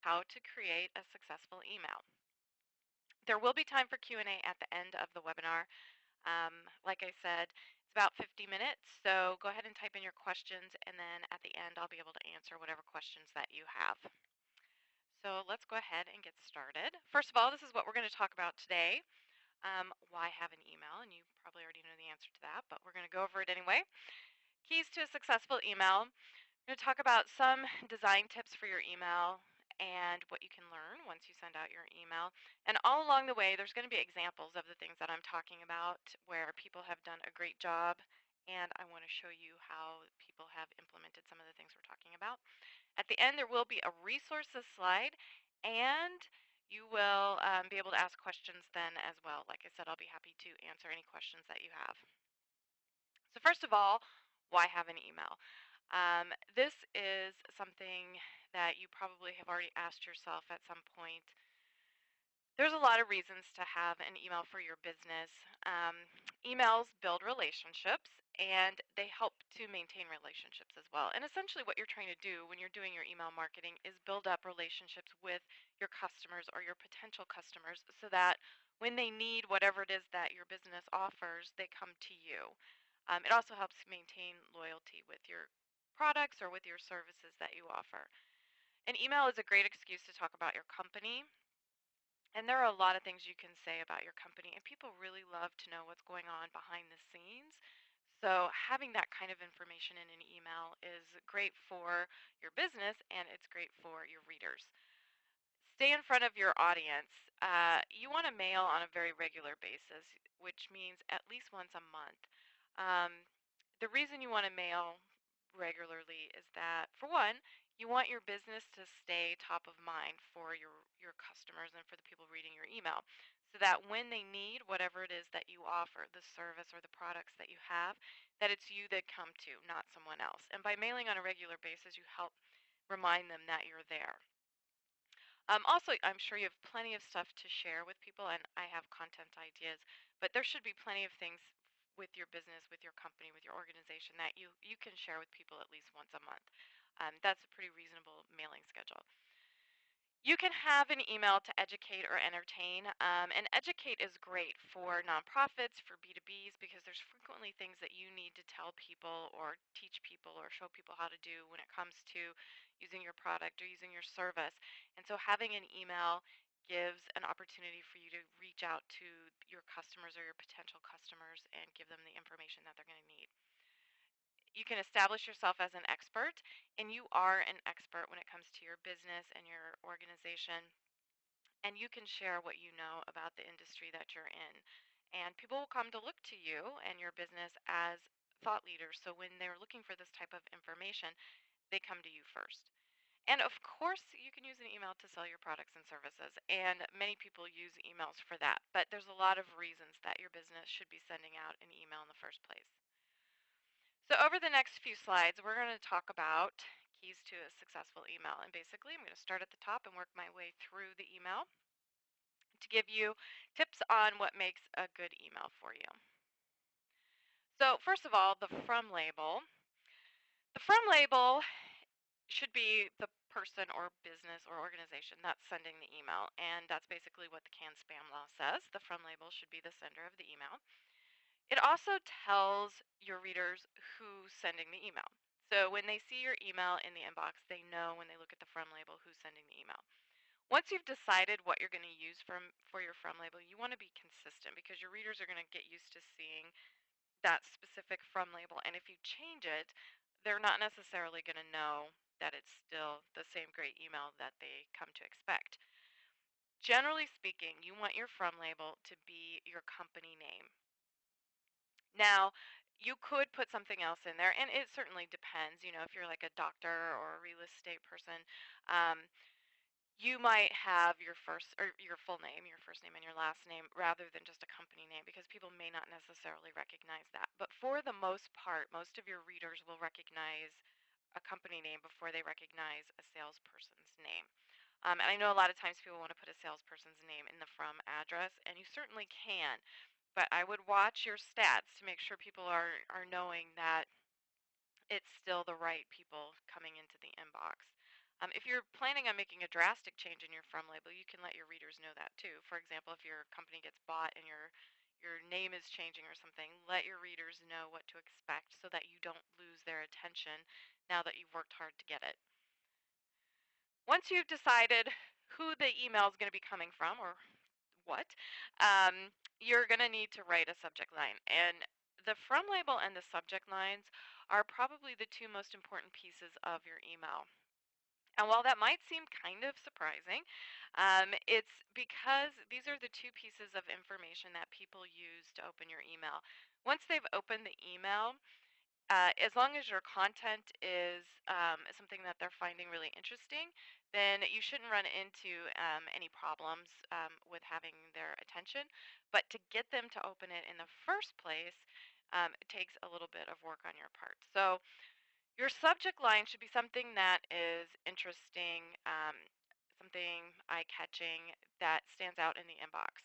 how to create a successful email. There will be time for Q&A at the end of the webinar. Like I said, it's about 50 minutes, so go ahead and type in your questions, and then at the end I'll be able to answer whatever questions that you have. So let's go ahead and get started. First of all, this is what we're going to talk about today. Why have an email? And you probably already know the answer to that, but we're going to go over it anyway. Keys to a successful email. I'm going to talk about some design tips for your email and what you can learn once you send out your email. And all along the way, there's going to be examples of the things that I'm talking about where people have done a great job. And I want to show you how people have implemented some of the things we're talking about. At the end, there will be a resources slide, and you will be able to ask questions then as well. Like I said, I'll be happy to answer any questions that you have. So first of all, why have an email? This is something that you probably have already asked yourself at some point. There's a lot of reasons to have an email for your business. Emails build relationships and they help to maintain relationships as well. And essentially, what you're trying to do when you're doing your email marketing is build up relationships with your customers or your potential customers so that when they need whatever it is that your business offers, they come to you. It also helps maintain loyalty with your products or with your services that you offer. An email is a great excuse to talk about your company. And there are a lot of things you can say about your company, and people really love to know what's going on behind the scenes. So, having that kind of information in an email is great for your business and it's great for your readers. Stay in front of your audience. You want to mail on a very regular basis, which means at least once a month. Um, the reason you want to mail regularly is that, for one, you want your business to stay top of mind for your customers and for the people reading your email, so that when they need whatever it is that you offer, the service or the products that you have, that it's you they come to, not someone else. And by mailing on a regular basis, you help remind them that you're there. Also, I'm sure you have plenty of stuff to share with people, and I have content ideas, but there should be plenty of things with your business, with your company, with your organization that you can share with people at least once a month. That's a pretty reasonable mailing schedule. You can have an email to educate or entertain. And educate is great for nonprofits, for B2Bs, because there's frequently things that you need to tell people or teach people or show people how to do when it comes to using your product or using your service. And so having an email gives an opportunity for you to reach out to your customers or your potential customers and give them the information that they're going to need. You can establish yourself as an expert, and you are an expert when it comes to your business and your organization, and you can share what you know about the industry that you're in. And people will come to look to you and your business as thought leaders. So when they're looking for this type of information, they come to you first. And of course, you can use an email to sell your products and services, and many people use emails for that. But there's a lot of reasons that your business should be sending out an email in the first place. So over the next few slides, we're going to talk about keys to a successful email. And basically, I'm going to start at the top and work my way through the email to give you tips on what makes a good email for you. So first of all, the from label. The from label should be the person or business or organization that's sending the email. And that's basically what the CAN-SPAM law says. The from label should be the sender of the email. It also tells your readers who's sending the email. So when they see your email in the inbox, they know when they look at the from label who's sending the email. Once you've decided what you're going to use for your from label, you want to be consistent because your readers are going to get used to seeing that specific from label. And if you change it, they're not necessarily going to know that it's still the same great email that they come to expect. Generally speaking, you want your from label to be your company name. Now, you could put something else in there, and it certainly depends. You know, if you're like a doctor or a real estate person, um, you might have your first or your full name, your first name and your last name, rather than just a company name, because people may not necessarily recognize that. But for the most part, most of your readers will recognize a company name before they recognize a salesperson's name. And I know a lot of times people want to put a salesperson's name in the from address, and you certainly can. But I would watch your stats to make sure people are knowing that it's still the right people coming into the inbox. If you're planning on making a drastic change in your from label, you can let your readers know that too. For example, if your company gets bought and your name is changing or something, let your readers know what to expect so that you don't lose their attention now that you've worked hard to get it. Once you've decided who the email is going to be coming from or what, you're going to need to write a subject line. And the from label and the subject lines are probably the two most important pieces of your email. And while that might seem kind of surprising, it's because these are the two pieces of information that people use to open your email. Once they've opened the email, as long as your content is something that they're finding really interesting, then you shouldn't run into any problems with having their attention. But to get them to open it in the first place, it takes a little bit of work on your part. So your subject line should be something that is interesting, something eye-catching that stands out in the inbox.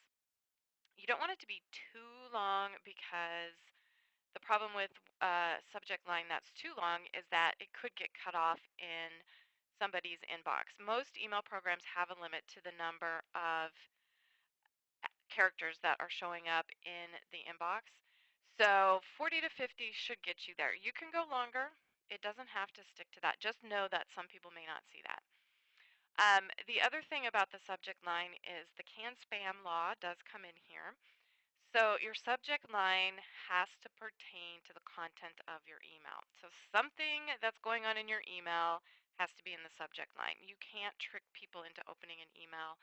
You don't want it to be too long because the problem with a subject line that's too long is that it could get cut off in somebody's inbox. Most email programs have a limit to the number of characters that are showing up in the inbox. So 40 to 50 should get you there. You can go longer. It doesn't have to stick to that. Just know that some people may not see that. The other thing about the subject line is the CAN-SPAM law does come in here. So your subject line has to pertain to the content of your email. So something that's going on in your email has to be in the subject line. You can't trick people into opening an email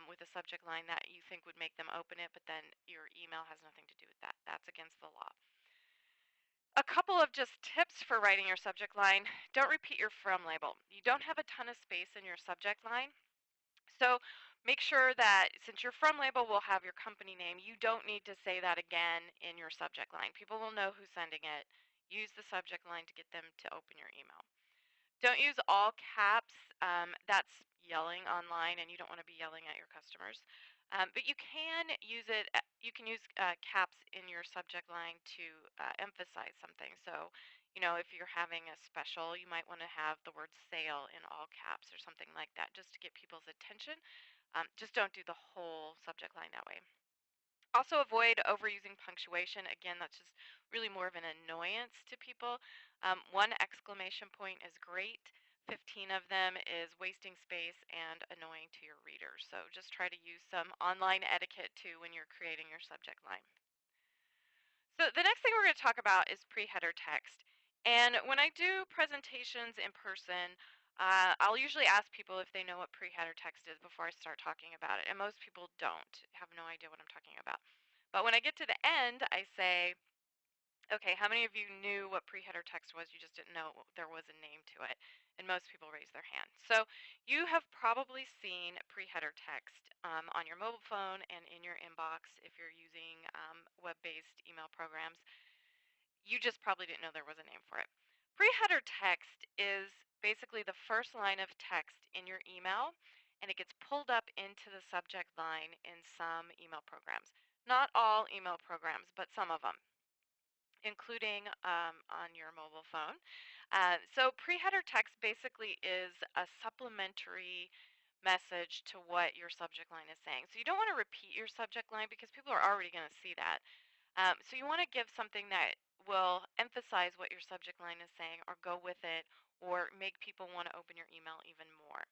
with a subject line that you think would make them open it, but then your email has nothing to do with that. That's against the law. A couple of just tips for writing your subject line. Don't repeat your from label. You don't have a ton of space in your subject line. So make sure that since your from label will have your company name, you don't need to say that again in your subject line. People will know who's sending it. Use the subject line to get them to open your email. Don't use all caps. That's yelling online, and you don't want to be yelling at your customers. But you can use it. You can use caps in your subject line to emphasize something. So, if you're having a special, you might want to have the word sale in all caps or something like that, just to get people's attention. Just don't do the whole subject line that way. Also avoid overusing punctuation. Again, that's just really more of an annoyance to people. One exclamation point is great. 15 of them is wasting space and annoying to your readers. So just try to use some online etiquette too when you're creating your subject line. So the next thing we're going to talk about is pre-header text. And when I do presentations in person, I'll usually ask people if they know what pre-header text is before I start talking about it. And most people don't, have no idea what I'm talking about. But when I get to the end, I say, okay, how many of you knew what pre-header text was? You just didn't know there was a name to it. And most people raise their hand. So you have probably seen pre-header text on your mobile phone and in your inbox if you're using web-based email programs. You just probably didn't know there was a name for it. Pre-header text is basically the first line of text in your email, and it gets pulled up into the subject line in some email programs. Not all email programs, but some of them, including on your mobile phone. So pre-header text basically is a supplementary message to what your subject line is saying. So you don't want to repeat your subject line because people are already going to see that. So you want to give something that will emphasize what your subject line is saying or go with it or make people want to open your email even more.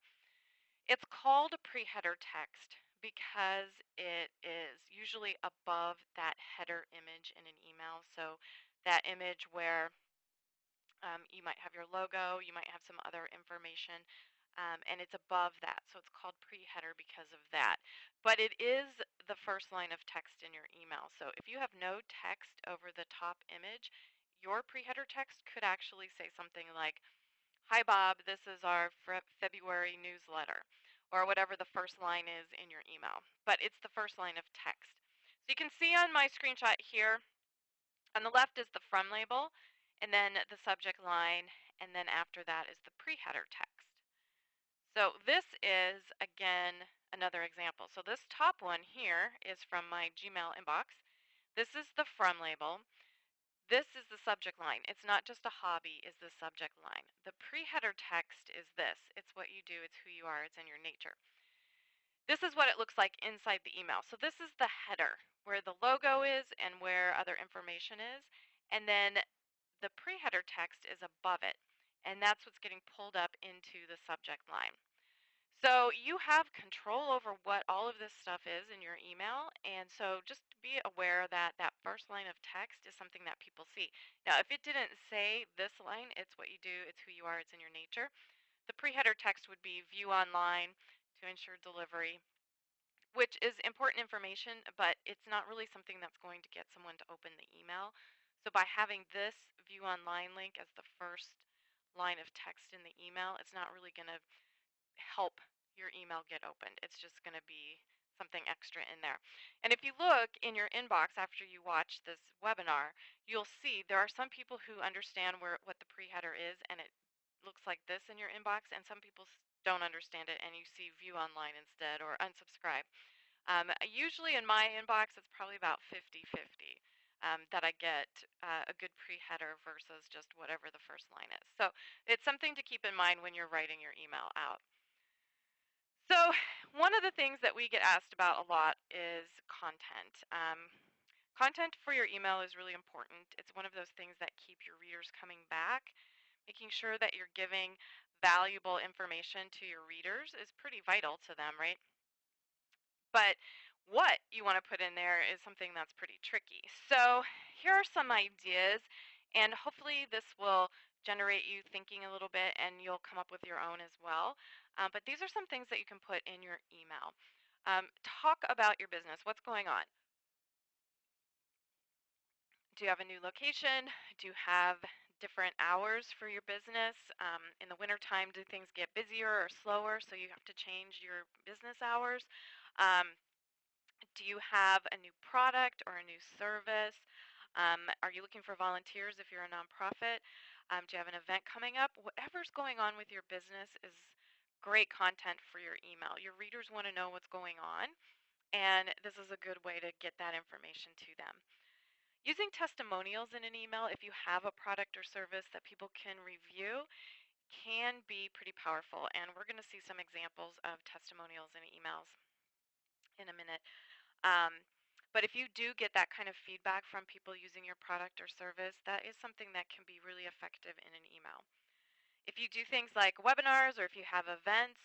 It's called a pre-header text because it is usually above that header image in an email. So that image where you might have your logo, you might have some other information, and it's above that. So it's called pre-header because of that. But it is the first line of text in your email. So if you have no text over the top image, your pre-header text could actually say something like, "Hi Bob, this is our February newsletter," or whatever the first line is in your email. But it's the first line of text. So you can see on my screenshot here, on the left is the from label, and then the subject line, and then after that is the pre-header text. So this is, again, another example. So this top one here is from my Gmail inbox. This is the from label. This is the subject line. It's not just a hobby, is the subject line. The pre-header text is this. It's what you do, it's who you are, it's in your nature. This is what it looks like inside the email. So this is the header, where the logo is and where other information is. And then the pre-header text is above it. And that's what's getting pulled up into the subject line. So you have control over what all of this stuff is in your email. And so just be aware that that first line of text is something that people see. Now, if it didn't say this line, it's what you do, it's who you are, it's in your nature. The pre-header text would be view online to ensure delivery, which is important information, but it's not really something that's going to get someone to open the email. So by having this view online link as the first line of text in the email, it's not really going to help your email get opened. It's just going to be something extra in there. And if you look in your inbox after you watch this webinar, you'll see there are some people who understand what the pre-header is, and it looks like this in your inbox, and some people don't understand it, and you see view online instead or unsubscribe. Usually in my inbox, it's probably about 50-50 that I get a good pre-header versus just whatever the first line is. So it's something to keep in mind when you're writing your email out. So one of the things that we get asked about a lot is content. Content for your email is really important. It's one of those things that keep your readers coming back. Making sure that you're giving valuable information to your readers is pretty vital to them, right? But what you want to put in there is something that's pretty tricky. So here are some ideas, and hopefully this will generate you thinking a little bit and you'll come up with your own as well. But these are some things that you can put in your email. Talk about your business. What's going on? Do you have a new location? Do you have different hours for your business? In the wintertime, do things get busier or slower, so you have to change your business hours? Do you have a new product or a new service? Are you looking for volunteers if you're a nonprofit? Do you have an event coming up? Whatever's going on with your business is great content for your email. Your readers want to know what's going on, and this is a good way to get that information to them. Using testimonials in an email, if you have a product or service that people can review, can be pretty powerful. And we're going to see some examples of testimonials in emails in a minute. But if you do get that kind of feedback from people using your product or service, that is something that can be really effective in an email. If you do things like webinars, or if you have events,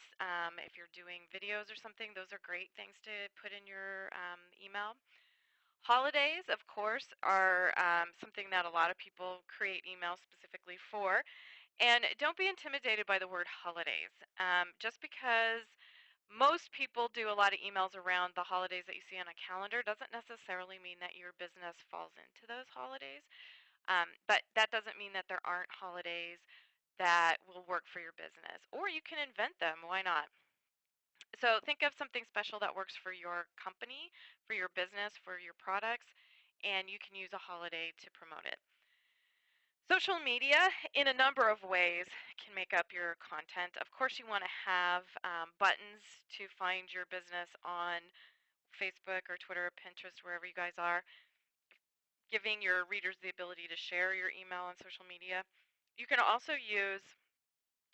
if you're doing videos or something, those are great things to put in your email. Holidays, of course, are something that a lot of people create emails specifically for. And don't be intimidated by the word holidays. Just because most people do a lot of emails around the holidays that you see on a calendar doesn't necessarily mean that your business falls into those holidays. But that doesn't mean that there aren't holidays that will work for your business. Or you can invent them. Why not? So think of something special that works for your company, for your business, for your products, and you can use a holiday to promote it. Social media, in a number of ways, can make up your content. Of course, you want to have buttons to find your business on Facebook or Twitter or Pinterest, wherever you guys are, giving your readers the ability to share your email on social media. You can also use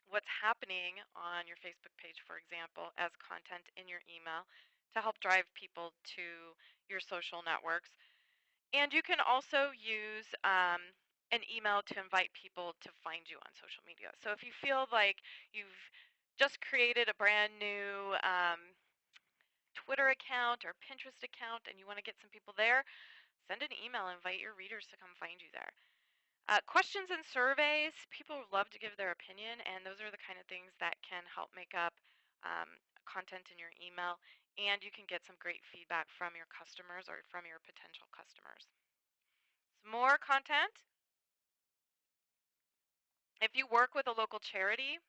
what's happening on your Facebook page, for example, as content in your email to help drive people to your social networks. And you can also use an email to invite people to find you on social media. So if you feel like you've just created a brand new Twitter account or Pinterest account and you want to get some people there, send an email, invite your readers to come find you there. Questions and surveys, people love to give their opinion, and those are the kind of things that can help make up content in your email, and you can get some great feedback from your customers or from your potential customers. Some more content. If you work with a local charity,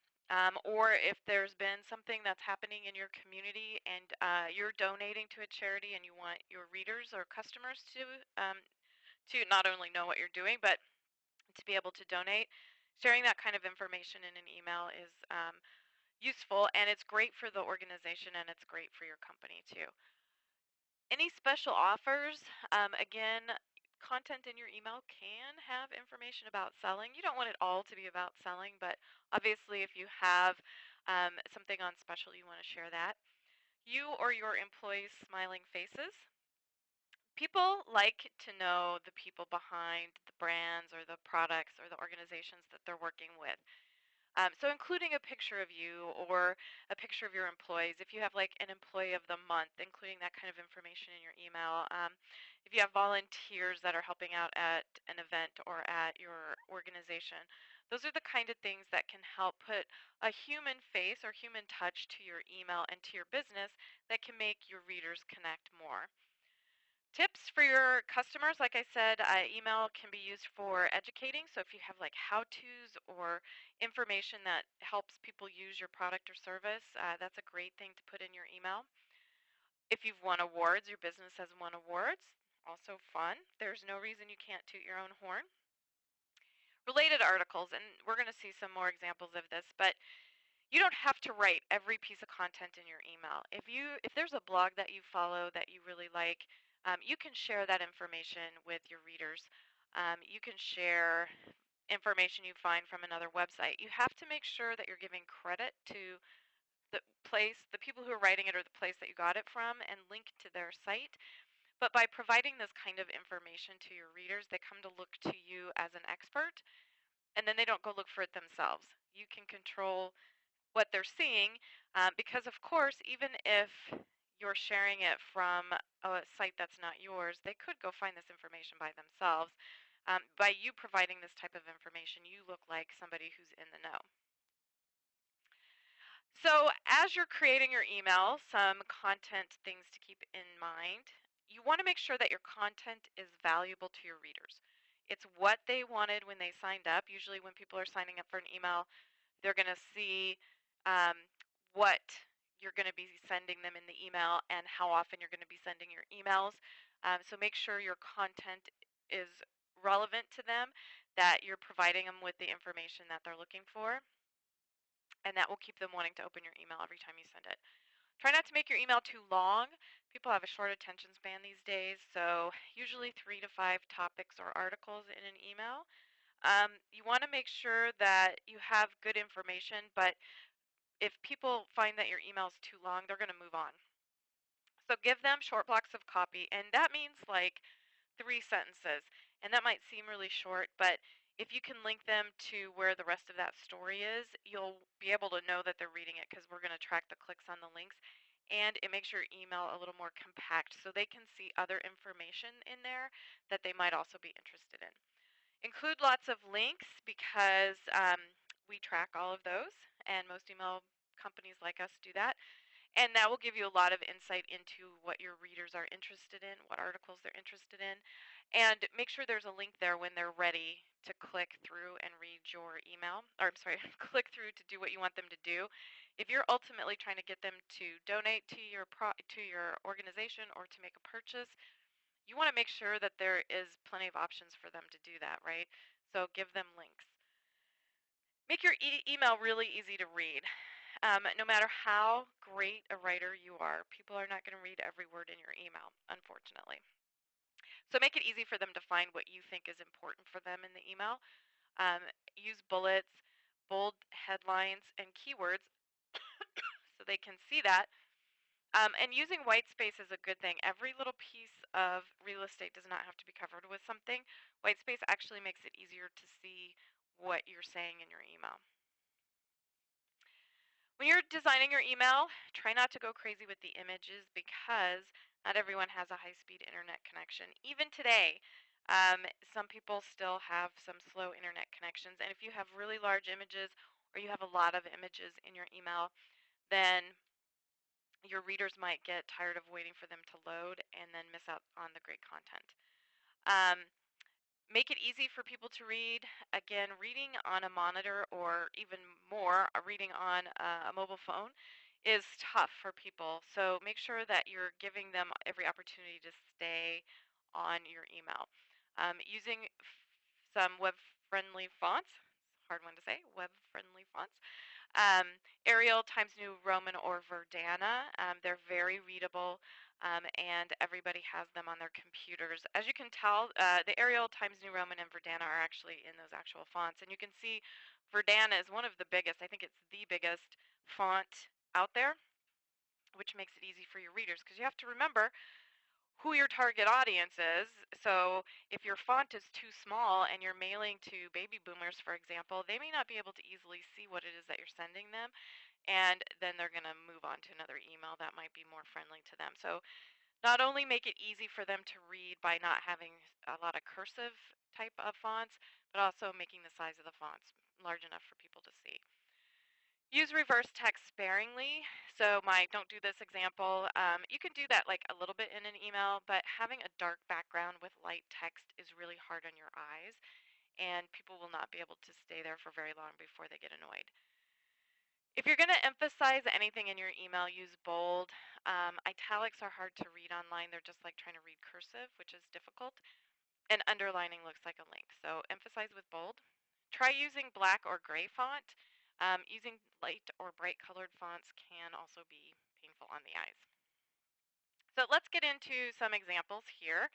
or if there's been something that's happening in your community and you're donating to a charity and you want your readers or customers to not only know what you're doing, but to be able to donate, sharing that kind of information in an email is useful, and it's great for the organization and it's great for your company too. Any special offers, again, content in your email can have information about selling. You don't want it all to be about selling, but obviously if you have something on special, you want to share that. You or your employees' smiling faces. People like to know the people behind the brands or the products or the organizations that they're working with. So including a picture of you or a picture of your employees, if you have like an employee of the month, including that kind of information in your email. If you have volunteers that are helping out at an event or at your organization, those are the kind of things that can help put a human face or human touch to your email and to your business that can make your readers connect more. Tips for your customers, like I said, email can be used for educating. So if you have like how-tos or information that helps people use your product or service, that's a great thing to put in your email. If you've won awards, your business has won awards, also fun. There's no reason you can't toot your own horn. Related articles, and we're going to see some more examples of this, but you don't have to write every piece of content in your email. If there's a blog that you follow that you really like, you can share that information with your readers. You can share information you find from another website. You have to make sure that you're giving credit to the people who are writing it or the place that you got it from, and link to their site. But by providing this kind of information to your readers, they come to look to you as an expert, and then they don't go look for it themselves. You can control what they're seeing, because of course, even if you're sharing it from a site that's not yours, they could go find this information by themselves. By you providing this type of information, you look like somebody who's in the know. So as you're creating your email, some content things to keep in mind. You want to make sure that your content is valuable to your readers. It's what they wanted when they signed up. Usually when people are signing up for an email, they're going to see um, what you're going to be sending them in the email and how often you're going to be sending your emails. So make sure your content is relevant to them, that you're providing them with the information that they're looking for, and that will keep them wanting to open your email every time you send it. Try not to make your email too long. People have a short attention span these days, so usually 3 to 5 topics or articles in an email. You want to make sure that you have good information, but if people find that your email is too long, they're going to move on. So give them short blocks of copy, and that means like 3 sentences. And that might seem really short, but if you can link them to where the rest of that story is, you'll be able to know that they're reading it, because we're going to track the clicks on the links. And it makes your email a little more compact so they can see other information in there that they might also be interested in. Include lots of links, because we track all of those, and most email companies like us do that. And that will give you a lot of insight into what your readers are interested in, what articles they're interested in, and make sure there's a link there when they're ready to click through and read your email, or I'm sorry, click through to do what you want them to do. If you're ultimately trying to get them to donate to your organization or to make a purchase, you want to make sure that there is plenty of options for them to do that, right? So give them links. Make your email really easy to read. No matter how great a writer you are, people are not going to read every word in your email, unfortunately. So make it easy for them to find what you think is important for them in the email. Use bullets, bold headlines, and keywords so they can see that. And using white space is a good thing. Every little piece of real estate does not have to be covered with something. White space actually makes it easier to see what you're saying in your email. When you're designing your email, try not to go crazy with the images, because not everyone has a high-speed internet connection. Even today, some people still have some slow internet connections. And if you have really large images or you have a lot of images in your email, then your readers might get tired of waiting for them to load and then miss out on the great content. Make it easy for people to read. Again, reading on a monitor, or even more, reading on a mobile phone is tough for people. So make sure that you're giving them every opportunity to stay on your email. Using some web-friendly fonts, hard one to say, web-friendly fonts, Arial, Times New Roman, or Verdana. They're very readable, and everybody has them on their computers. As you can tell, the Arial, Times New Roman, and Verdana are actually in those actual fonts. And you can see Verdana is one of the biggest. I think it's the biggest font out there, which makes it easy for your readers because you have to remember who your target audience is. So if your font is too small and you're mailing to baby boomers, for example, they may not be able to easily see what it is that you're sending them, and then they're going to move on to another email that might be more friendly to them. So not only make it easy for them to read by not having a lot of cursive type of fonts, but also making the size of the fonts large enough for people to see. Use reverse text sparingly. So my don't do this example, you can do that like a little bit in an email, but having a dark background with light text is really hard on your eyes, and people will not be able to stay there for very long before they get annoyed. If you're going to emphasize anything in your email, use bold. Italics are hard to read online. They're just like trying to read cursive, which is difficult. And underlining looks like a link. So emphasize with bold. Try using black or gray font. Using light or bright colored fonts can also be painful on the eyes. So let's get into some examples here.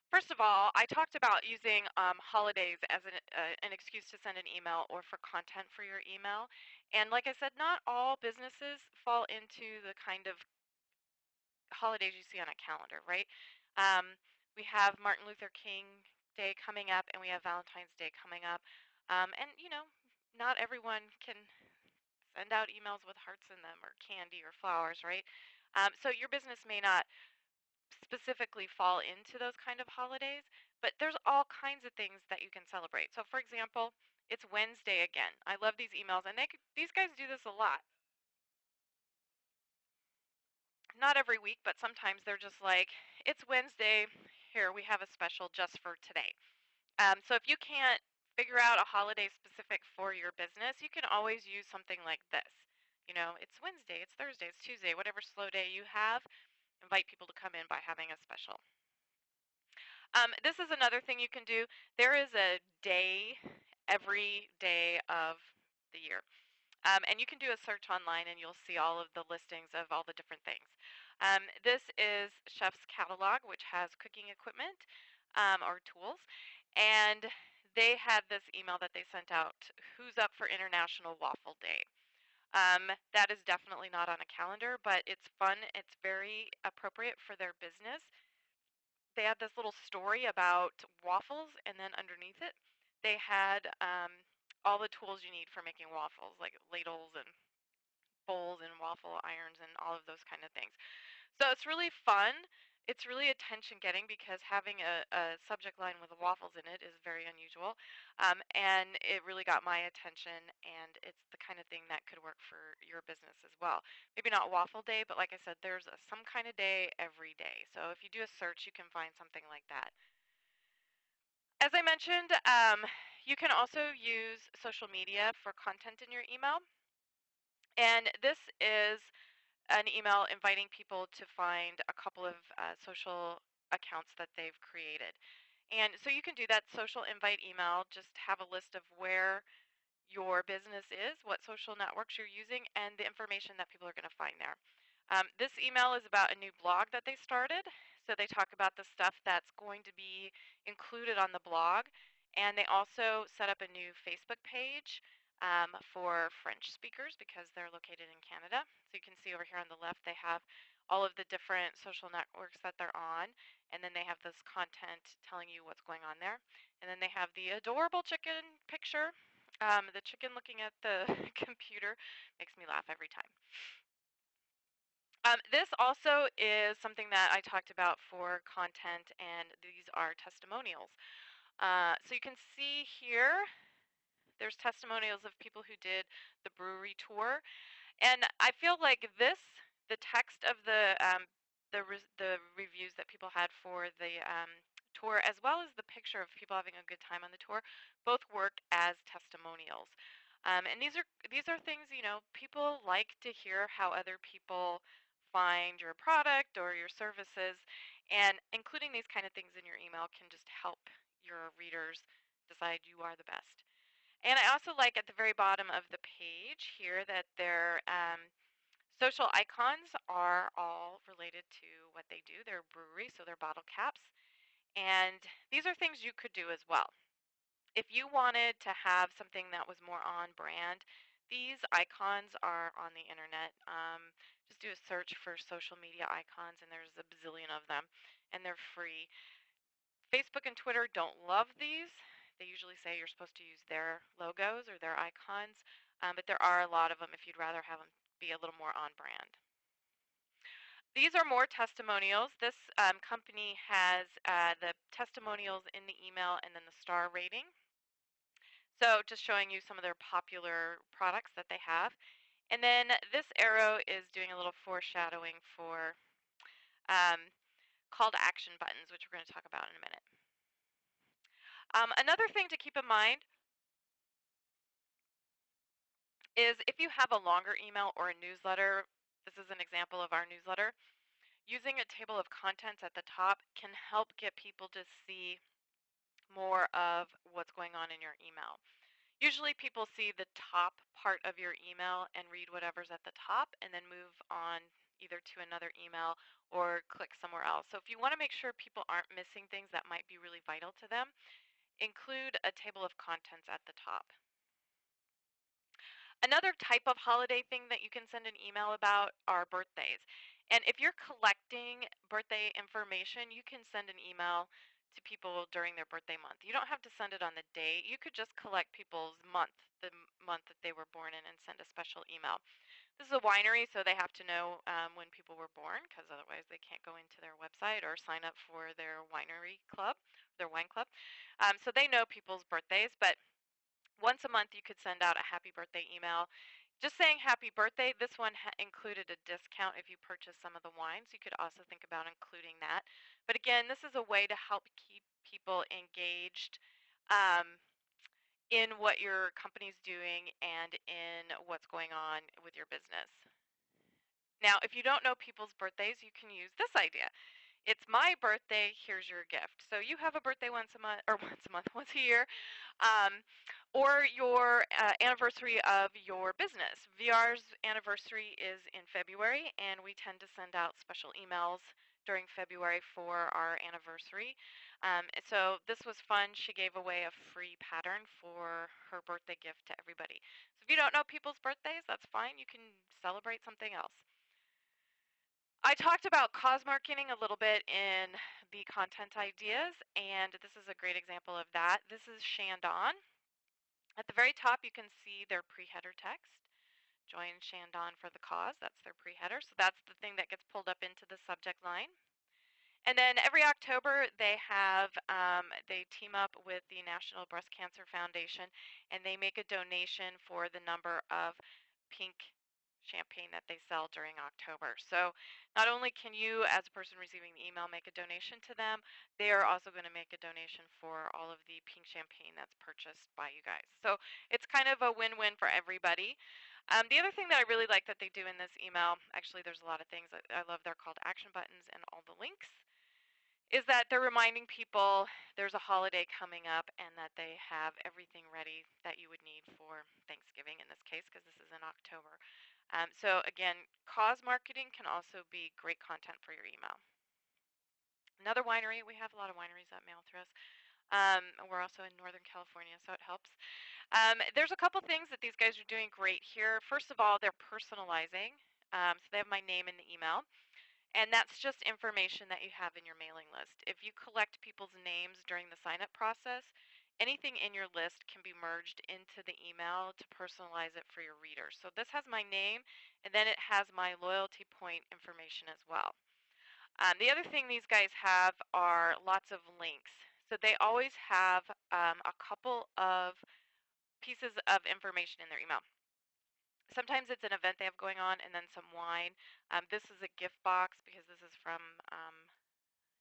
First of all, I talked about using holidays as an excuse to send an email or for content for your email. And like I said, not all businesses fall into the kind of holidays you see on a calendar, right? Um, we have Martin Luther King Day coming up, and we have Valentine's Day coming up. And, not everyone can send out emails with hearts in them or candy or flowers, right? So your business may not specifically fall into those kind of holidays, but there's all kinds of things that you can celebrate. So, for example, it's Wednesday again. I love these emails, and these guys do this a lot. Not every week, but sometimes they're just like, it's Wednesday. Here, we have a special just for today. So if you can't figure out a holiday specific for your business, you can always use something like this. It's Wednesday, it's Thursday, it's Tuesday, whatever slow day you have, invite people to come in by having a special. This is another thing you can do. There is a day every day of the year. And you can do a search online and you'll see all of the listings of all the different things. This is Chef's Catalog, which has cooking equipment or tools. And they had this email that they sent out, who's up for International Waffle Day? That is definitely not on a calendar, but it's fun. It's very appropriate for their business. They had this little story about waffles, and then underneath it, they had all the tools you need for making waffles, like ladles and bowls and waffle irons and all of those kind of things. So it's really fun. It's really attention getting because having a subject line with waffles in it is very unusual. And it really got my attention, and it's the kind of thing that could work for your business as well. Maybe not waffle day, but like I said, there's some kind of day every day. So if you do a search, you can find something like that. As I mentioned, you can also use social media for content in your email. And this is an email inviting people to find a couple of social accounts that they've created. And so you can do that social invite email, just have a list of where your business is, what social networks you're using, and the information that people are going to find there. This email is about a new blog that they started. So they talk about the stuff that's going to be included on the blog. And they also set up a new Facebook page for French speakers because they're located in Canada. So you can see over here on the left, they have all of the different social networks that they're on. And then they have this content telling you what's going on there. And then they have the adorable chicken picture. The chicken looking at the computer makes me laugh every time. This also is something that I talked about for content, and these are testimonials. So you can see here, there's testimonials of people who did the brewery tour, and I feel like the text of the reviews that people had for the tour, as well as the picture of people having a good time on the tour, both work as testimonials. And these are things, people like to hear how other people find your product or your services, and including these kind of things in your email can just help your readers decide you are the best. And I also like at the very bottom of the page here that their social icons are all related to what they do. They're a brewery, so they're bottle caps. And these are things you could do as well. If you wanted to have something that was more on brand, these icons are on the internet. Just do a search for social media icons, and there's a bazillion of them, and they're free. Facebook and Twitter don't love these. They usually say you're supposed to use their logos or their icons, but there are a lot of them if you'd rather have them be a little more on brand. These are more testimonials. This company has the testimonials in the email and then the star rating. So just showing you some of their popular products that they have. And then this arrow is doing a little foreshadowing for call to action buttons, which we're going to talk about in a minute. Another thing to keep in mind is if you have a longer email or a newsletter, this is an example of our newsletter, using a table of contents at the top can help get people to see more of what's going on in your email. Usually people see the top part of your email and read whatever's at the top and then move on either to another email or click somewhere else. So if you want to make sure people aren't missing things that might be really vital to them, include a table of contents at the top. Another type of holiday thing that you can send an email about are birthdays. And if you're collecting birthday information, you can send an email to people during their birthday month. You don't have to send it on the date. You could just collect people's month, the month that they were born in, and send a special email. This is a winery, so they have to know when people were born, because otherwise they can't go into their website or sign up for their winery club, their wine club. So they know people's birthdays, but once a month you could send out a happy birthday email just saying happy birthday. This one included a discount if you purchase some of the wines. You could also think about including that. But again, this is a way to help keep people engaged in what your company's doing and in what's going on with your business. Now, if you don't know people's birthdays, you can use this idea. It's my birthday, here's your gift. So you have a birthday once a month, or once a year, um, or your anniversary of your business. VR's anniversary is in February, and we tend to send out special emails during February for our anniversary. So this was fun. She gave away a free pattern for her birthday gift to everybody. So if you don't know people's birthdays, that's fine. You can celebrate something else. I talked about cause marketing a little bit in the content ideas, and this is a great example of that. This is Shandon. At the very top, you can see their pre-header text. Join Shandon for the cause. That's their pre-header. So that's the thing that gets pulled up into the subject line. And then every October, they team up with the National Breast Cancer Foundation, and they make a donation for the number of pink champagne that they sell during October. So not only can you, as a person receiving the email, make a donation to them, they are also going to make a donation for all of the pink champagne that's purchased by you guys. So it's kind of a win-win for everybody. The other thing that I really like that they do in this email, actually there's a lot of things. I love their call to action buttons and all the links, is that they're reminding people there's a holiday coming up and that they have everything ready that you would need for Thanksgiving in this case, because this is in October. So again, cause marketing can also be great content for your email. Another winery, we have a lot of wineries that mail through us. We're also in Northern California, so it helps. There's a couple things that these guys are doing great here. First of all, they're personalizing. So they have my name in the email. And that's just information that you have in your mailing list. If you collect people's names during the sign-up process, anything in your list can be merged into the email to personalize it for your readers. So this has my name, and then it has my loyalty point information as well. The other thing these guys have are lots of links. So they always have a couple of pieces of information in their email. Sometimes it's an event they have going on and then some wine. This is a gift box because this is from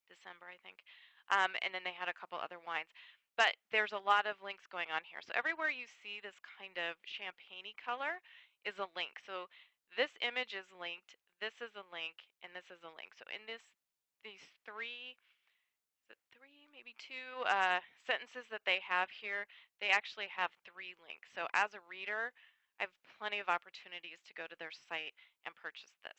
December, I think. And then they had a couple other wines. But there's a lot of links going on here. So everywhere you see this kind of champagne-y color is a link. So this image is linked, this is a link, and this is a link. So in these three, is it three, maybe two sentences that they have here, they actually have 3 links. So as a reader, I have plenty of opportunities to go to their site and purchase this.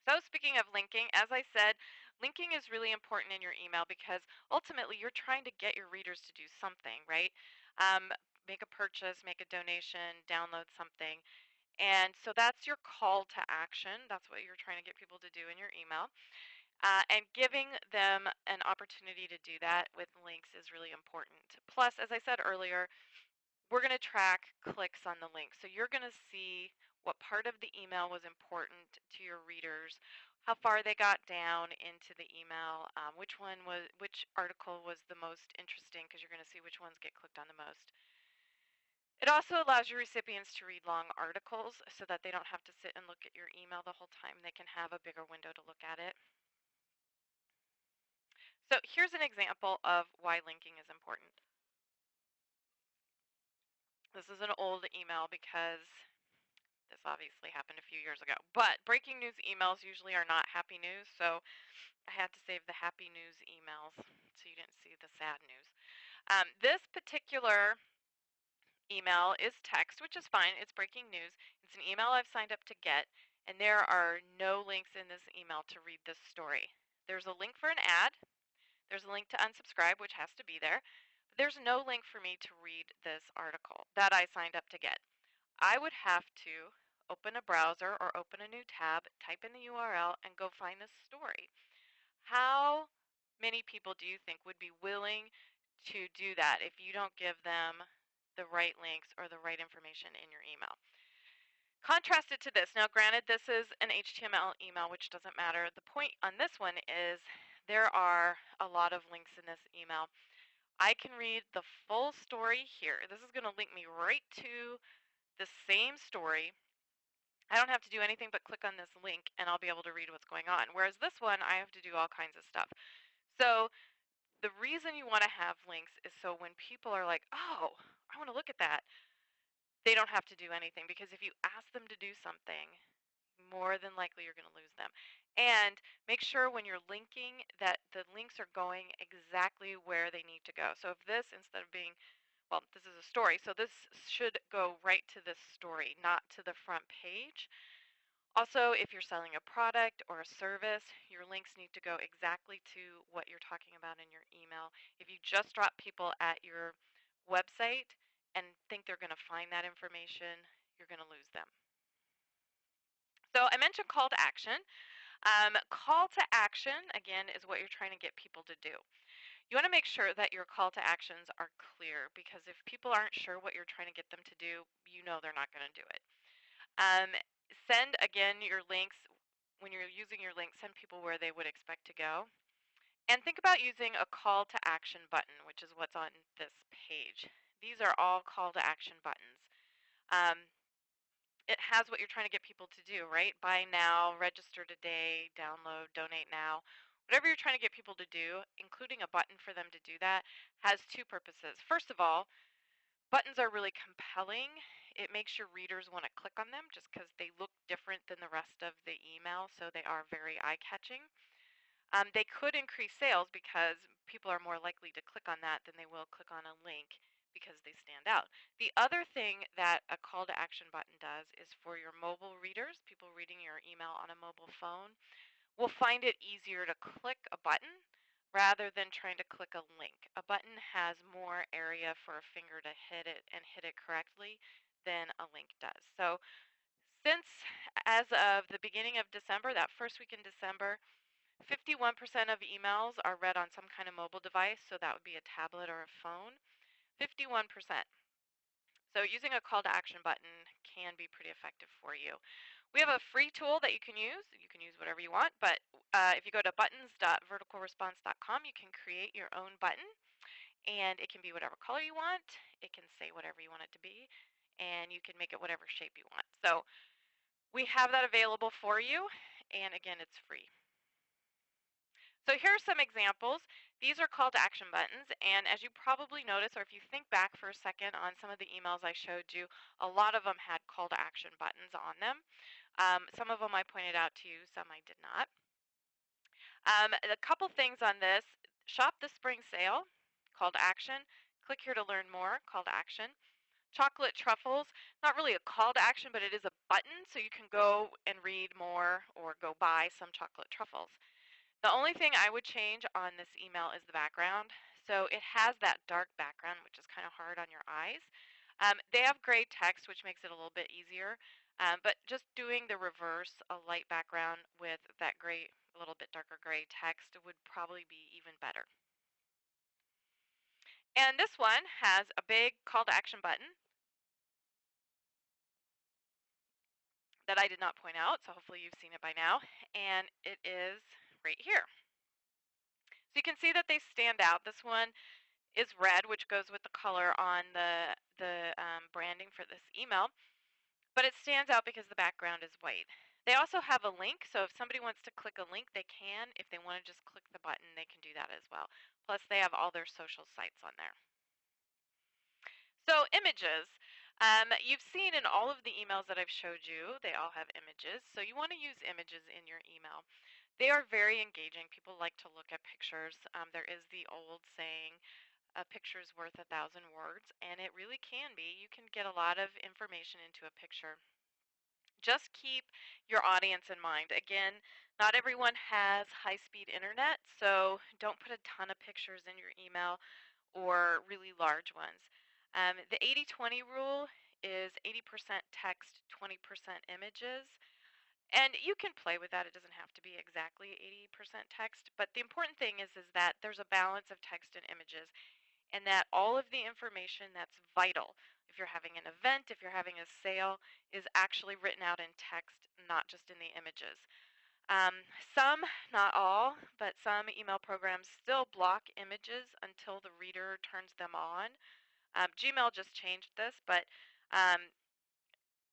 So speaking of linking, as I said, linking is really important in your email because ultimately you're trying to get your readers to do something, right? Um, make a purchase, make a donation, download something. And so that's your call to action. That's what you're trying to get people to do in your email. And giving them an opportunity to do that with links is really important. Plus, as I said earlier, we're going to track clicks on the link. So you're going to see what part of the email was important to your readers, how far they got down into the email, which article was the most interesting, because you're going to see which ones get clicked on the most. It also allows your recipients to read long articles so that they don't have to sit and look at your email the whole time. They can have a bigger window to look at it. So here's an example of why linking is important. This is an old email because this obviously happened a few years ago. But breaking news emails usually are not happy news, so I had to save the happy news emails so you didn't see the sad news. This particular email is text, which is fine. It's breaking news. It's an email I've signed up to get, and there are no links in this email to read this story. There's a link for an ad. There's a link to unsubscribe, which has to be there. But there's no link for me to read this article that I signed up to get. I would have to open a browser or open a new tab, type in the URL, and go find this story. How many people do you think would be willing to do that if you don't give them the right links or the right information in your email? Contrast it to this. Now, granted, this is an HTML email, which doesn't matter. The point on this one is there are a lot of links in this email. I can read the full story here. This is going to link me right to the same story. I don't have to do anything but click on this link and I'll be able to read what's going on. Whereas this one, I have to do all kinds of stuff. So the reason you want to have links is so when people are like, oh, I want to look at that, they don't have to do anything, because if you ask them to do something, more than likely you're going to lose them. And make sure when you're linking that the links are going exactly where they need to go. So if this, instead of being, well, this is a story, so this should go right to this story, not to the front page. Also, if you're selling a product or a service, your links need to go exactly to what you're talking about in your email. If you just drop people at your website and think they're going to find that information, you're going to lose them. So I mentioned call to action. Call to action, again, is what you're trying to get people to do. You want to make sure that your call to actions are clear, because if people aren't sure what you're trying to get them to do, you know they're not going to do it. Send, again, your links. When you're using your links, send people where they would expect to go. And think about using a call to action button, which is what's on this page. These are all call to action buttons. It has what you're trying to get people to do, right? Buy now, register today, download, donate now. Whatever you're trying to get people to do, including a button for them to do that, has two purposes. First of all, buttons are really compelling. It makes your readers want to click on them just because they look different than the rest of the email, so they are very eye-catching. They could increase sales because people are more likely to click on that than they will click on a link because they stand out. The other thing that a call to action button does is for your mobile readers, people reading your email on a mobile phone, will find it easier to click a button rather than trying to click a link. A button has more area for a finger to hit it and hit it correctly than a link does. So since as of the beginning of December, that first week in December, 51% of emails are read on some kind of mobile device, so that would be a tablet or a phone. 51%. So using a call to action button can be pretty effective for you. We have a free tool that you can use. You can use whatever you want, but if you go to buttons.verticalresponse.com, you can create your own button, and it can be whatever color you want. It can say whatever you want it to be, and you can make it whatever shape you want. So we have that available for you, and again, it's free. So here are some examples. These are call to action buttons, and as you probably noticed, or if you think back for a second on some of the emails I showed you, a lot of them had call to action buttons on them. Some of them I pointed out to you, some I did not. A couple things on this. Shop the spring sale, call to action. Click here to learn more, call to action. Chocolate truffles, not really a call to action, but it is a button, so you can go and read more or go buy some chocolate truffles. The only thing I would change on this email is the background. So it has that dark background, which is kind of hard on your eyes. They have gray text, which makes it a little bit easier. But just doing the reverse, a light background with that gray, a little bit darker gray text would probably be even better. And this one has a big call to action button that I did not point out, so hopefully you've seen it by now. And it is right here. So you can see that they stand out. This one is red, which goes with the color on the branding for this email, but it stands out because the background is white. They also have a link, so if somebody wants to click a link, they can. If they want to just click the button, they can do that as well. Plus, they have all their social sites on there. So images. You've seen in all of the emails that I've showed you, they all have images. So you want to use images in your email. They are very engaging. People like to look at pictures. There is the old saying, a picture is worth 1,000 words, and it really can be. You can get a lot of information into a picture. Just keep your audience in mind. Again, not everyone has high-speed internet, so don't put a ton of pictures in your email or really large ones. The 80-20 rule is 80% text, 20% images. And you can play with that. It doesn't have to be exactly 80% text, but the important thing is that there's a balance of text and images, and that all of the information that's vital, if you're having an event, if you're having a sale, is actually written out in text, not just in the images. Some, not all, but some email programs still block images until the reader turns them on. Gmail just changed this, but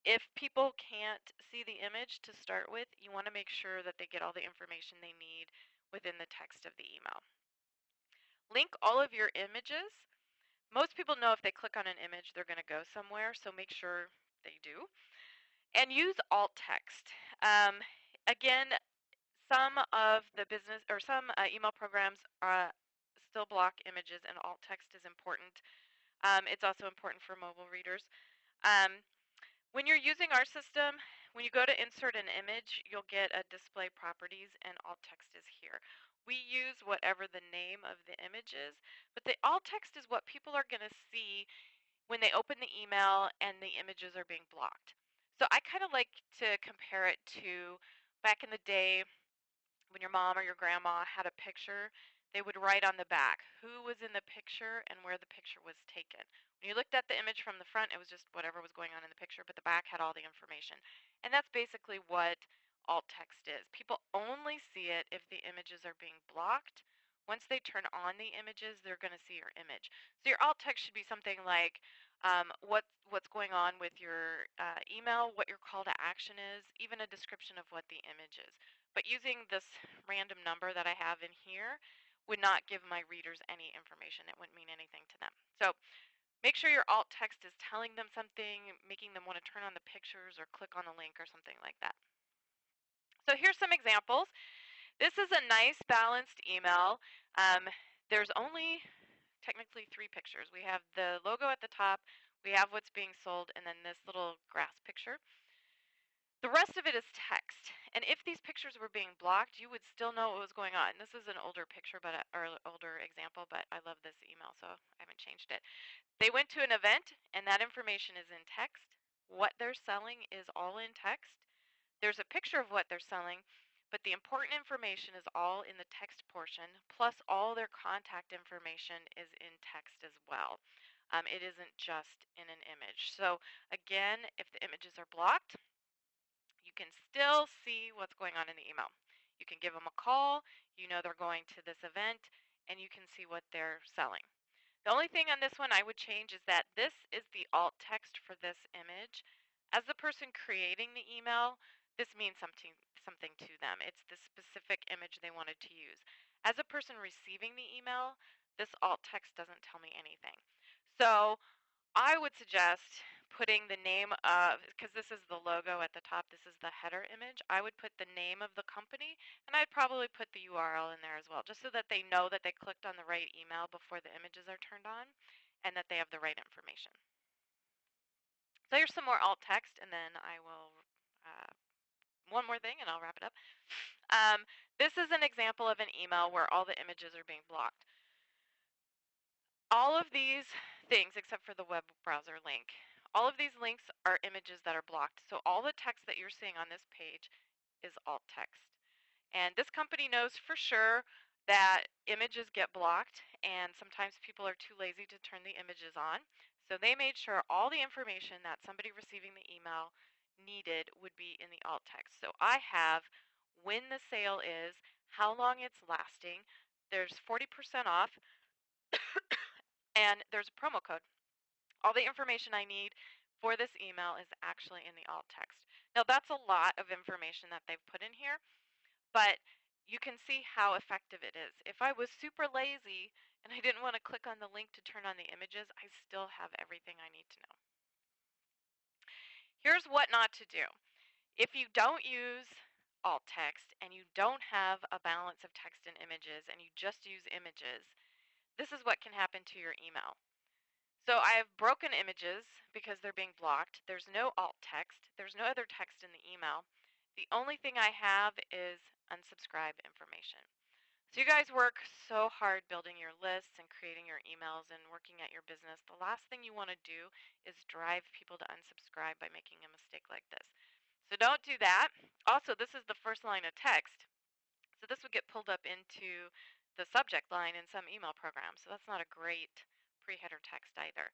if people can't see the image to start with, you want to make sure that they get all the information they need within the text of the email. Link all of your images. Most people know if they click on an image, they're going to go somewhere, so make sure they do. And use alt text. Again, some of the business or some email programs still block images, and alt text is important. It's also important for mobile readers. When you're using our system, when you go to insert an image, you'll get a display properties, and alt text is here. We use whatever the name of the image is, but the alt text is what people are going to see when they open the email and the images are being blocked. So I kind of like to compare it to back in the day when your mom or your grandma had a picture, they would write on the back who was in the picture and where the picture was taken. When you looked at the image from the front, it was just whatever was going on in the picture, but the back had all the information. And that's basically what alt text is. People only see it if the images are being blocked. Once they turn on the images, they're going to see your image. So your alt text should be something like what's going on with your email, what your call to action is, even a description of what the image is. But using this random number that I have in here would not give my readers any information. It wouldn't mean anything to them. So make sure your alt text is telling them something, making them want to turn on the pictures or click on the link or something like that. So here's some examples. This is a nice balanced email. There's only technically 3 pictures. We have the logo at the top, we have what's being sold, and then this little grass picture. The rest of it is text, and if these pictures were being blocked, you would still know what was going on. This is an older picture, or older example, but I love this email, so I haven't changed it. They went to an event, and that information is in text. What they're selling is all in text. There's a picture of what they're selling, but the important information is all in the text portion, plus all their contact information is in text as well. It isn't just in an image. So again, if the images are blocked, you can still see what's going on in the email. You can give them a call, you know they're going to this event, and you can see what they're selling. The only thing on this one I would change is that this is the alt text for this image. As the person creating the email, this means something to them. It's the specific image they wanted to use. As a person receiving the email, this alt text doesn't tell me anything. So I would suggest putting the name of, because this is the logo at the top, this is the header image, I would put the name of the company, and I'd probably put the URL in there as well, just so that they know that they clicked on the right email before the images are turned on, and that they have the right information. So here's some more alt text, and then I will, one more thing, and I'll wrap it up. This is an example of an email where all the images are being blocked. All of these things, except for the web browser link, all of these links are images that are blocked. So all the text that you're seeing on this page is alt text. And this company knows for sure that images get blocked, and sometimes people are too lazy to turn the images on. So they made sure all the information that somebody receiving the email needed would be in the alt text. So I have when the sale is, how long it's lasting, there's 40% off, and there's a promo code. All the information I need for this email is actually in the alt text. Now that's a lot of information that they've put in here, but you can see how effective it is. If I was super lazy and I didn't want to click on the link to turn on the images, I still have everything I need to know. Here's what not to do. If you don't use alt text and you don't have a balance of text and images and you just use images, this is what can happen to your email. So I have broken images because they're being blocked. There's no alt text. There's no other text in the email. The only thing I have is unsubscribe information. So you guys work so hard building your lists and creating your emails and working at your business. The last thing you want to do is drive people to unsubscribe by making a mistake like this. So don't do that. Also, this is the first line of text. So this would get pulled up into the subject line in some email program. So that's not a great pre-header text either.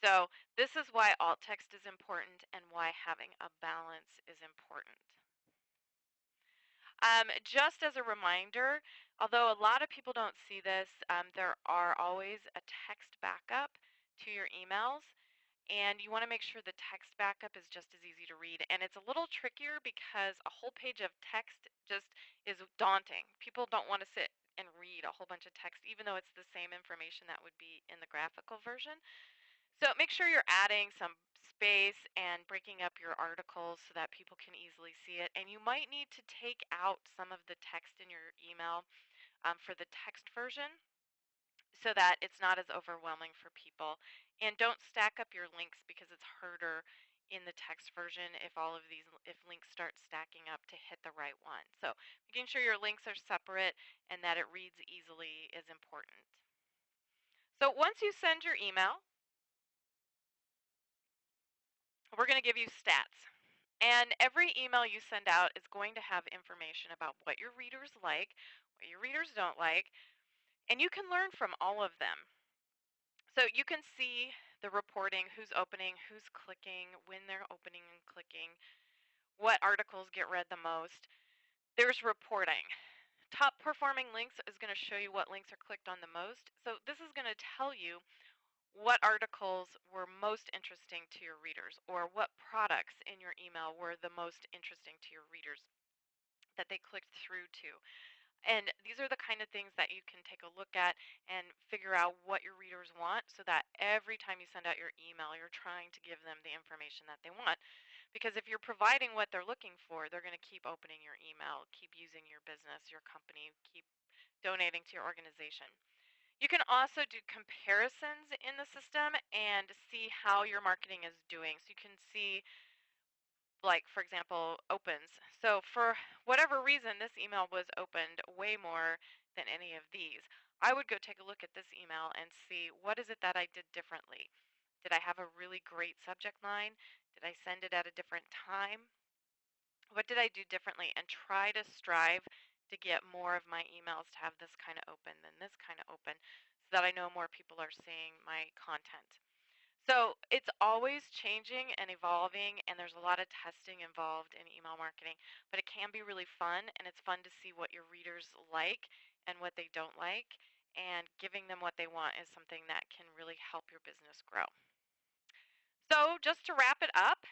So this is why alt text is important and why having a balance is important. Just as a reminder, although a lot of people don't see this, there are always a text backup to your emails, and you want to make sure the text backup is just as easy to read. And it's a little trickier because a whole page of text just is daunting. People don't want to sit and read a whole bunch of text, even though it's the same information that would be in the graphical version. So make sure you're adding some space and breaking up your articles so that people can easily see it. And you might need to take out some of the text in your email for the text version so that it's not as overwhelming for people. And don't stack up your links because it's harder in the text version if links start stacking up to hit the right one. So making sure your links are separate and that it reads easily is important. So once you send your email, we're going to give you stats. And every email you send out is going to have information about what your readers like, what your readers don't like, and you can learn from all of them. So you can see the reporting, who's opening, who's clicking, when they're opening and clicking, what articles get read the most. There's reporting. Top performing links is going to show you what links are clicked on the most. So this is going to tell you what articles were most interesting to your readers, or what products in your email were the most interesting to your readers that they clicked through to. And these are the kind of things that you can take a look at and figure out what your readers want, so that every time you send out your email, you're trying to give them the information that they want. Because if you're providing what they're looking for, they're going to keep opening your email, keep using your business, your company, keep donating to your organization. You can also do comparisons in the system and see how your marketing is doing. So you can see, like, for example, opens. So for whatever reason, this email was opened way more than any of these. I would go take a look at this email and see, what is it that I did differently? Did I have a really great subject line? Did I send it at a different time? What did I do differently? And try to strive to get more of my emails to have this kind of open than this kind of open, so that I know more people are seeing my content. So it's always changing and evolving, and there's a lot of testing involved in email marketing, but it can be really fun, and it's fun to see what your readers like and what they don't like, and giving them what they want is something that can really help your business grow. So just to wrap it up,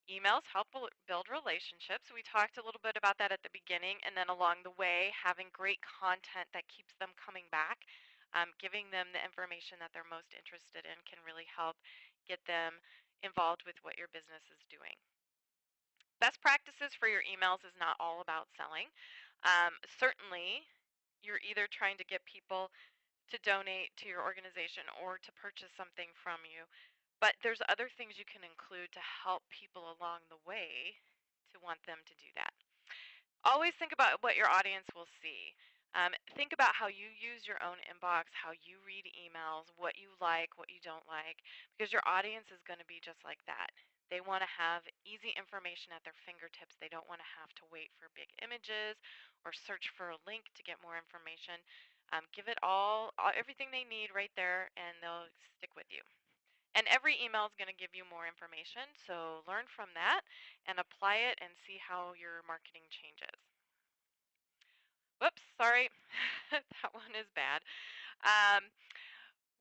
emails help build relationships. We talked a little bit about that at the beginning, and then along the way, having great content that keeps them coming back, giving them the information that they're most interested in can really help get them involved with what your business is doing. Best practices for your emails is not all about selling. Certainly, you're either trying to get people to donate to your organization or to purchase something from you. But there's other things you can include to help people along the way to want them to do that. Always think about what your audience will see. Think about how you use your own inbox, how you read emails, what you like, what you don't like, because your audience is going to be just like that. They want to have easy information at their fingertips. They don't want to have to wait for big images or search for a link to get more information. Give it everything they need right there, and they'll stick with you. And every email is going to give you more information, so learn from that and apply it and see how your marketing changes. Whoops, sorry. That one is bad.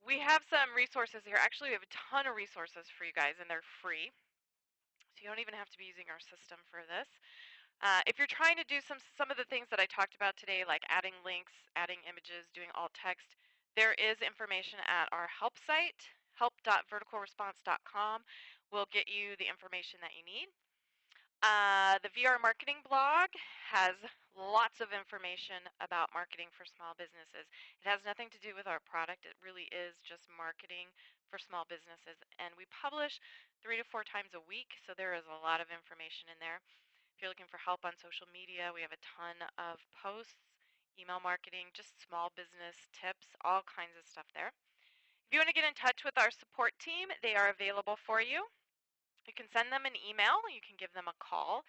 We have some resources here. Actually, we have a ton of resources for you guys, and they're free. So you don't even have to be using our system for this. If you're trying to do some of the things that I talked about today, like adding links, adding images, doing alt text, there is information at our help site, help.verticalresponse.com. Will get you the information that you need. The VR marketing blog has lots of information about marketing for small businesses. It has nothing to do with our product. It really is just marketing for small businesses. And we publish 3 to 4 times a week, so there is a lot of information in there. If you're looking for help on social media, we have a ton of posts, email marketing, just small business tips, all kinds of stuff there. If you want to get in touch with our support team, they are available for you. You can send them an email, you can give them a call.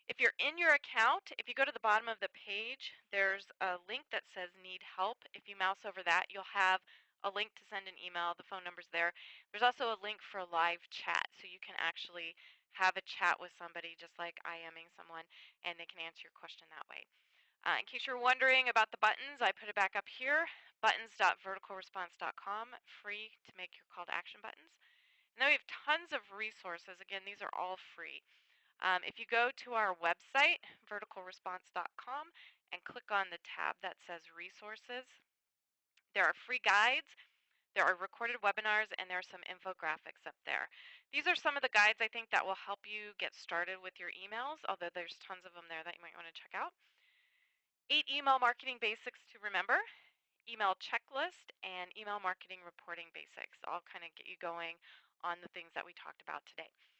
If you're in your account, if you go to the bottom of the page, there's a link that says need help. If you mouse over that, you'll have a link to send an email. The phone number's there. There's also a link for live chat, so you can actually have a chat with somebody just like I aming someone, and they can answer your question that way. In case you're wondering about the buttons, I put it back up here, buttons.verticalresponse.com, free to make your call to action buttons. And then we have tons of resources. Again, these are all free. If you go to our website, verticalresponse.com, and click on the tab that says resources, there are free guides, there are recorded webinars, and there are some infographics up there. These are some of the guides I think that will help you get started with your emails, although there's tons of them there that you might want to check out. 8 email marketing basics to remember, email checklist, and email marketing reporting basics. All kind of get you going on the things that we talked about today.